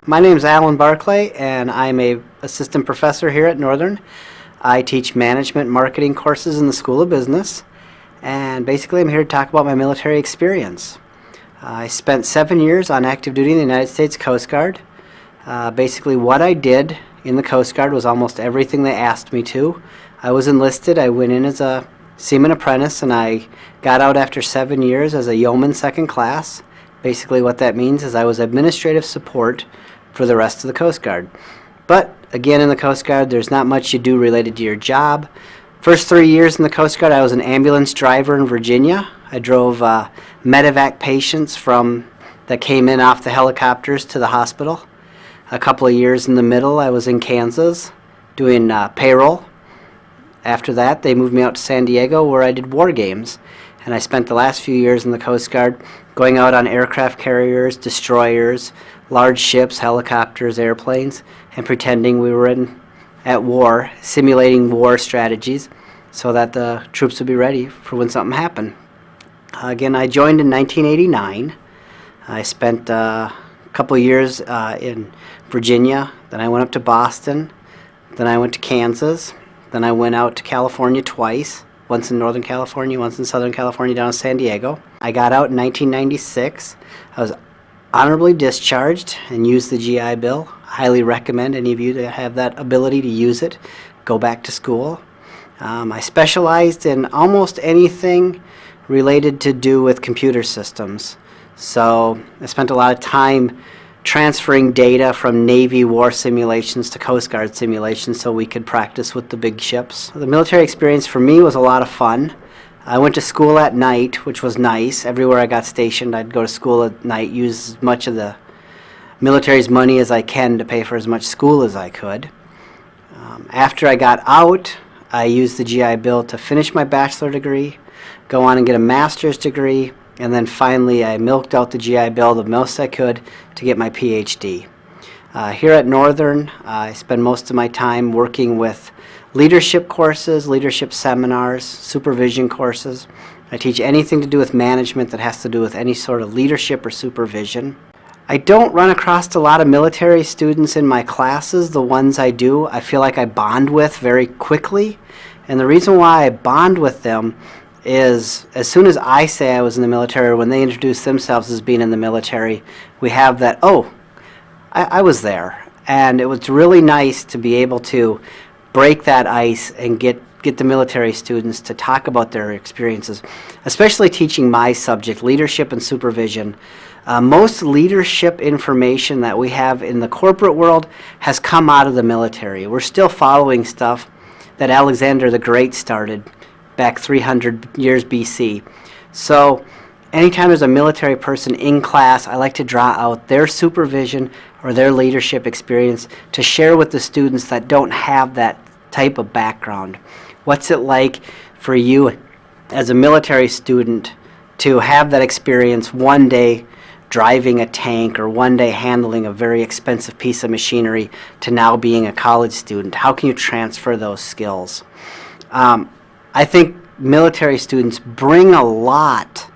My name is Alan Barclay, and I'm a assistant professor here at Northern. I teach management marketing courses in the School of Business, and basically I'm here to talk about my military experience. I spent 7 years on active duty in the United States Coast Guard. Basically what I did in the Coast Guard was almost everything they asked me to. I was enlisted. I went in as a seaman apprentice, and I got out after 7 years as a yeoman second class. Basically what that means is I was administrative support for the rest of the Coast Guard. But again, in the Coast Guard, there's not much you do related to your job. First 3 years in the Coast Guard, I was an ambulance driver in Virginia. I drove medevac patients that came in off the helicopters to the hospital. A couple of years in the middle, I was in Kansas doing payroll. After that, they moved me out to San Diego, where I did war games. And I spent the last few years in the Coast Guard going out on aircraft carriers, destroyers, large ships, helicopters, airplanes, and pretending we were at war, simulating war strategies so that the troops would be ready for when something happened. Again, I joined in 1989. I spent a couple of years in Virginia, then I went up to Boston, then I went to Kansas, then I went out to California twice. Once in Northern California, once in Southern California, down in San Diego. I got out in 1996. I was honorably discharged and used the GI Bill. I highly recommend any of you that have that ability to use it, go back to school. I specialized in almost anything related to do with computer systems. So I spent a lot of time transferring data from Navy war simulations to Coast Guard simulations so we could practice with the big ships. The military experience for me was a lot of fun. I went to school at night, which was nice. Everywhere I got stationed, I'd go to school at night, use as much of the military's money as I can to pay for as much school as I could. After I got out, I used the GI Bill to finish my bachelor degree, go on and get a master's degree, and then finally I milked out the GI Bill the most I could to get my PhD. Here at Northern, I spend most of my time working with leadership courses, leadership seminars, supervision courses. I teach anything to do with management that has to do with any sort of leadership or supervision. I don't run across a lot of military students in my classes. The ones I do, I feel like I bond with very quickly. And the reason why I bond with them is as soon as I say I was in the military, or when they introduce themselves as being in the military, we have that, oh, I was there. And it was really nice to be able to break that ice and get the military students to talk about their experiences, especially teaching my subject, leadership and supervision. Most leadership information that we have in the corporate world has come out of the military. We're still following stuff that Alexander the Great started back 300 years BC. So anytime there's a military person in class, I like to draw out their supervision or their leadership experience to share with the students that don't have that type of background. What's it like for you as a military student to have that experience one day driving a tank or one day handling a very expensive piece of machinery to now being a college student? How can you transfer those skills? I think military students bring a lot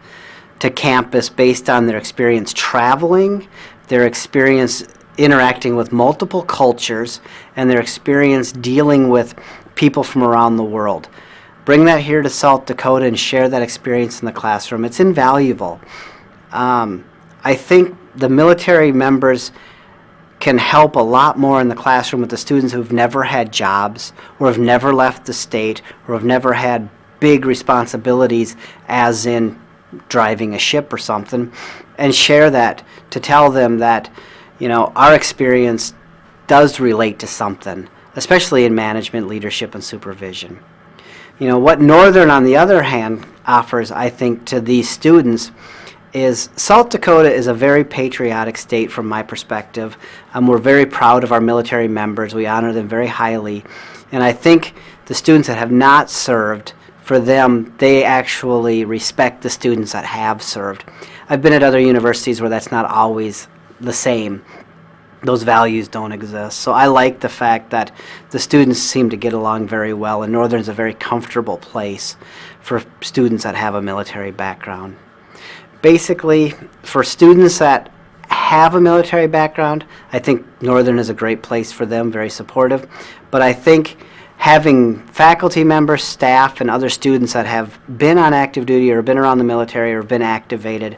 to campus based on their experience traveling, their experience interacting with multiple cultures, and their experience dealing with people from around the world. Bring that here to South Dakota and share that experience in the classroom. It's invaluable. I think the military members can help a lot more in the classroom with the students who've never had jobs or have never left the state or have never had big responsibilities as in driving a ship or something, and share that to tell them that, you know, our experience does relate to something, especially in management, leadership, and supervision. You know, what Northern, on the other hand, offers, I think, to these students is South Dakota is a very patriotic state from my perspective. We're very proud of our military members. We honor them very highly. And I think the students that have not served, for them, they actually respect the students that have served. I've been at other universities where that's not always the same. Those values don't exist. So I like the fact that the students seem to get along very well, and Northern's a very comfortable place for students that have a military background. Basically, for students that have a military background, I think Northern is a great place for them, very supportive. But I think having faculty members, staff, and other students that have been on active duty or been around the military or been activated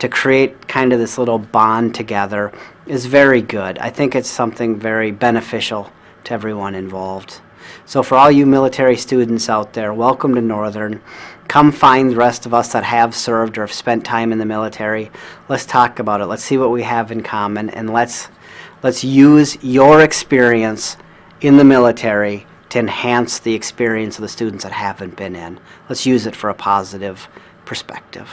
to create kind of this little bond together is very good. I think it's something very beneficial to everyone involved. So for all you military students out there, welcome to Northern. Come find the rest of us that have served or have spent time in the military. Let's talk about it. Let's see what we have in common, and let's use your experience in the military to enhance the experience of the students that haven't been in. Let's use it for a positive perspective.